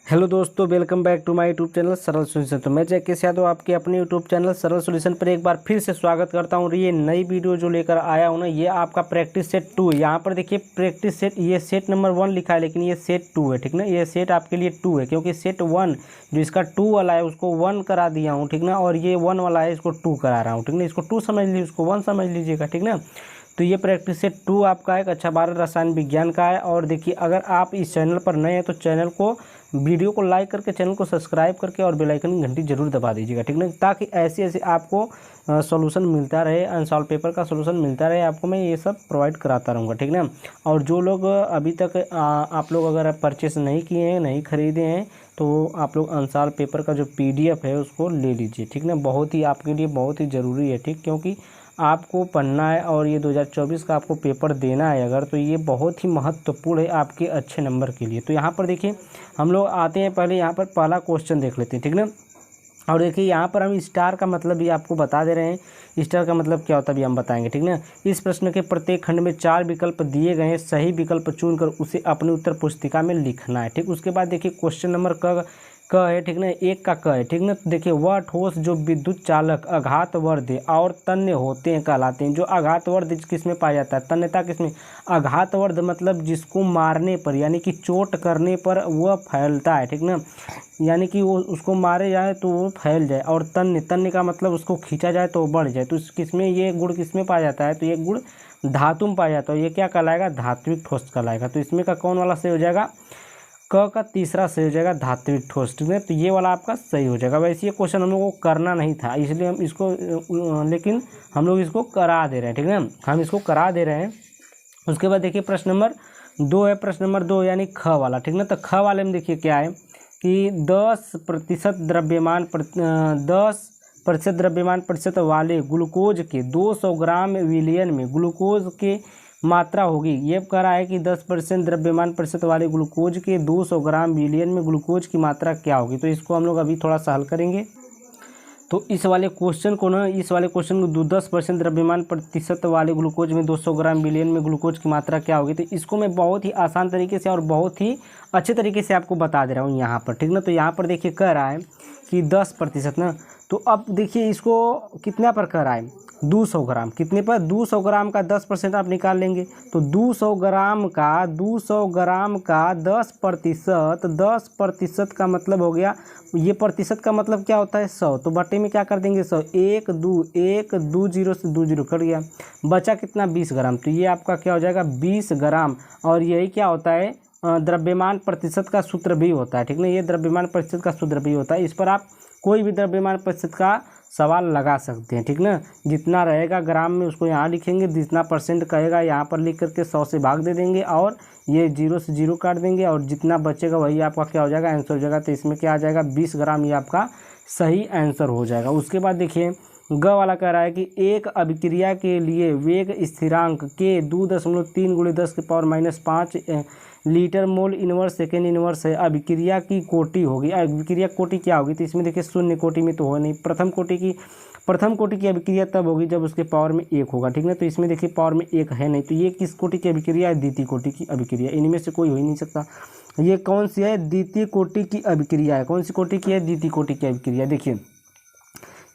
Hello दोस्तों, welcome back to my YouTube channel Saral solution. तो मैं जैके यादव आपके अपने यूट्यूब चैनल सरल सॉल्यूशन पर एक बार फिर से स्वागत करता हूं। ये नई वीडियो जो लेकर आया हूं ना, ये आपका प्रैक्टिस सेट 2 है। यहाँ पर देखिए प्रैक्टिस सेट, ये सेट नंबर 1 लिखा है, लेकिन ये सेट 2 है, ठीक ना। ये सेट आपके लिए 2 है, क्योंकि सेट 1 जो इसका 2 वाला है उसको 1 करा दिया हूँ, ठीक ना। और ये 1 वाला है, इसको 2 करा रहा हूँ, ठीक ना। इसको 2 समझ लीजिए, उसको 1 समझ लीजिएगा, ठीक ना। तो ये प्रैक्टिस सेट 2 आपका है, कक्षा 12 रसायन विज्ञान का है। और देखिए, अगर आप इस चैनल पर नए हैं तो चैनल को, वीडियो को लाइक करके चैनल को सब्सक्राइब करके और बेल आइकन की घंटी जरूर दबा दीजिएगा, ठीक ना, ताकि ऐसे ऐसे आपको सॉल्यूशन मिलता रहे, अनसॉल्व पेपर का सॉल्यूशन मिलता रहे आपको। मैं ये सब प्रोवाइड कराता रहूँगा, ठीक ना। और जो लोग अभी तक आप लोग अगर परचेस नहीं किए हैं, नहीं खरीदे हैं, तो आप लोग अनसॉल्व पेपर का जो PDF है उसको ले लीजिए, ठीक ना। बहुत ही आपके लिए बहुत ही ज़रूरी है, ठीक, क्योंकि आपको पढ़ना है और ये 2024 का आपको पेपर देना है अगर, तो ये बहुत ही महत्वपूर्ण है आपके अच्छे नंबर के लिए। तो यहाँ पर देखिए, हम लोग आते हैं, पहले यहाँ पर पहला क्वेश्चन देख लेते हैं, ठीक ना। और देखिए, यहाँ पर हम स्टार का मतलब भी आपको बता दे रहे हैं। स्टार का मतलब क्या होता है भी हम बताएंगे, ठीक ना। इस प्रश्न के प्रत्येक खंड में 4 विकल्प दिए गए हैं, सही विकल्प चुनकर उसे अपनी उत्तर पुस्तिका में लिखना है, ठीक। उसके बाद देखिए क्वेश्चन नंबर क है, ठीक ना, 1 का क है, ठीक ना। तो देखिए, वह ठोस जो विद्युत चालक आघातवर्ध और तन्य होते हैं कहलाते हैं। जो आघातवर्ध किस में पाया जाता है, तन्यता किस में। आघातवर्ध मतलब जिसको मारने पर, यानी कि चोट करने पर वह फैलता है, ठीक ना, यानी कि वो उसको मारे जाए तो वो फैल जाए। और तन्य, तन्य का मतलब उसको खींचा जाए तो वो बढ़ जाए। तो किसमें ये गुण किसमें पाया जाता है, तो ये गुण धातु में पाया जाता है। ये क्या कहलाएगा, धात्विक ठोस कहलाएगा। तो इसमें का कौन वाला सही हो जाएगा, क का तीसरा सही हो जाएगा, धात्विक ठोस, ठीक है। तो ये वाला आपका सही हो जाएगा। वैसे ये क्वेश्चन हम लोग को करना नहीं था, इसलिए हम इसको लेकिन हम लोग इसको करा दे रहे हैं, ठीक है, हम इसको करा दे रहे हैं। उसके बाद देखिए प्रश्न नंबर 2 है, प्रश्न नंबर 2 यानी ख वाला, ठीक ना। तो ख वाले में देखिए क्या है कि 10% द्रव्यमान प्रतिशत वाले ग्लूकोज के 200 ग्राम विलियन में ग्लूकोज के मात्रा होगी। ये कह रहा है कि 10% द्रव्यमान प्रतिशत वाले ग्लूकोज के 200 ग्राम विलियन में ग्लूकोज की मात्रा क्या होगी। तो इसको हम लोग अभी थोड़ा सा हल करेंगे। तो इस वाले क्वेश्चन को 10% द्रव्यमान प्रतिशत वाले ग्लूकोज में 200 ग्राम विलियन में ग्लूकोज की मात्रा क्या होगी। तो इसको मैं बहुत ही आसान तरीके से और बहुत ही अच्छे तरीके से आपको बता दे रहा हूँ यहाँ पर, ठीक ना। तो यहाँ पर देखिए कह रहा है कि 10% ना। तो अब देखिए इसको कितना पर कह रहा है, 200 ग्राम, कितने पर, 200 ग्राम का 10% आप निकाल लेंगे। तो 200 ग्राम का 10% का मतलब हो गया, ये प्रतिशत का मतलब क्या होता है, 100। तो बटे में क्या कर देंगे, 100, 1 2 0 से 2 0 कट गया, बचा कितना, 20 ग्राम। तो ये आपका क्या हो जाएगा, 20 ग्राम। और यही क्या होता है, द्रव्यमान प्रतिशत का सूत्र भी होता है, ठीक ना। ये द्रव्यमान प्रतिशत का सूत्र भी होता है। इस पर आप कोई भी द्रव्यमान प्रतिशत का सवाल लगा सकते हैं, ठीक ना। जितना रहेगा ग्राम में उसको यहाँ लिखेंगे, जितना परसेंट कहेगा यहाँ पर लिख करके 100 से भाग दे देंगे, और ये 0 से 0 काट देंगे, और जितना बचेगा वही आपका क्या हो जाएगा, आंसर हो जाएगा। तो इसमें क्या आ जाएगा, 20 ग्राम, ये आपका सही आंसर हो जाएगा। उसके बाद देखिए ग वाला कह रहा है कि एक अभिक्रिया के लिए वेग स्थिरांक के 2.3 × 10⁻⁵ litre mole inverse second inverse है। अभिक्रिया की कोटि होगी, अभिक्रिया कोटि क्या होगी। तो इसमें देखिए शून्य कोटि में तो हो नहीं, प्रथम कोटि की अभिक्रिया तब होगी जब उसके पावर में 1 होगा, ठीक ना। तो इसमें देखिए पावर में 1 है नहीं, तो ये किस कोटि की अभिक्रिया है, द्वितीय कोटि की अभिक्रिया। इनमें से कोई हो ही नहीं सकता। ये कौन सी है, द्वितीय कोटि की अभिक्रिया है। कौन सी कोटि की है, द्वितीय कोटि की अभिक्रिया। देखिए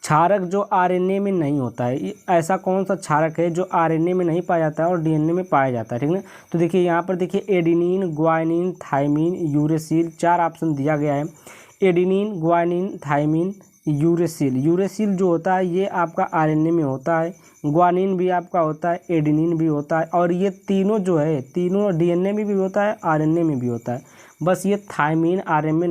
क्षारक जो RNA में नहीं होता है, ऐसा कौन सा क्षारक है जो RNA में नहीं पाया जाता है और DNA में पाया जाता है, ठीक ना। तो देखिए यहाँ पर देखिए adenine, guanine, thymine, uracil, 4 option दिया गया है। Adenine, guanine, thymine, uracil. Uracil जो होता है ये आपका RNA में होता है, ग्वानिन भी आपका होता है, एडेनिन भी होता है, और ये तीनों जो है, तीनों DNA में भी होता है, RNA में भी होता है। बस ये थाइमिन RNA में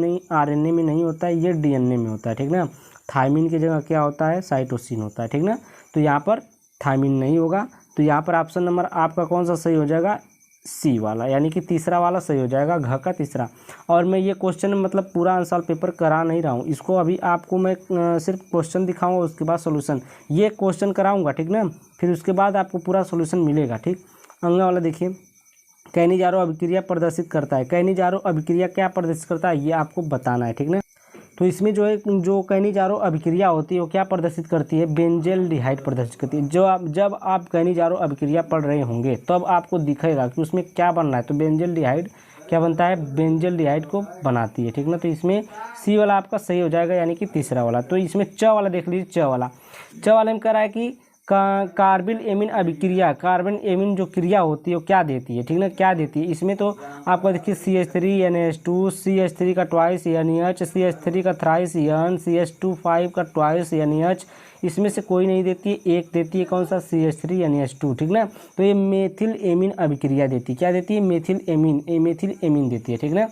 नहीं होता है, ये DNA में होता है, ठीक ना। थाइमिन की जगह क्या होता है, साइटोसिन होता है, ठीक ना। तो यहाँ पर थाइमिन नहीं होगा। तो यहाँ पर ऑप्शन नंबर आपका कौन सा सही हो जाएगा, C वाला, यानी कि तीसरा वाला सही हो जाएगा, घ का तीसरा। और मैं ये क्वेश्चन मतलब पूरा आंसर पेपर करा नहीं रहा हूँ, इसको अभी आपको मैं सिर्फ क्वेश्चन दिखाऊंगा, उसके बाद सोल्यूशन, ये क्वेश्चन कराऊंगा, ठीक ना। फिर उसके बाद आपको पूरा सोल्यूशन मिलेगा, ठीक। अगला वाला देखिए, कैनिजारो अभिक्रिया प्रदर्शित करता है। कैनिजारो अभिक्रिया क्या प्रदर्शित करता है, ये आपको बताना है, ठीक ना। तो इसमें जो है, जो कैनिजारो अभिक्रिया होती है वो क्या प्रदर्शित करती है, बेंजेल्डिहाइड प्रदर्शित करती है। जब आप कैनिजारो अभिक्रिया पढ़ रहे होंगे तब आपको दिखेगा कि उसमें क्या बन रहा है। तो बेंजेल्डिहाइड क्या बनता है, बेंजल्डिहाइड को बनाती है, ठीक ना। तो इसमें सी वाला आपका सही हो जाएगा, यानी कि तीसरा वाला। तो इसमें च वाला देख लीजिए, च वाला में कह रहा है कि कार्बिल एमीन अभिक्रिया, कार्बन एमीन जो क्रिया होती है वो क्या देती है, ठीक ना, क्या देती है। इसमें तो आपको देखिए CH3NH2, CH3 का ट्वाइस NH, CH3 का थ्राइस N, CH2 का ट्वाइस NH, इसमें से कोई नहीं देती है, एक देती है, कौन सा, CH3NH2, ठीक ना। तो ये मेथिल एमीन अभिक्रिया देती है, क्या देती है, मेथिल एमीन देती है, ठीक ना।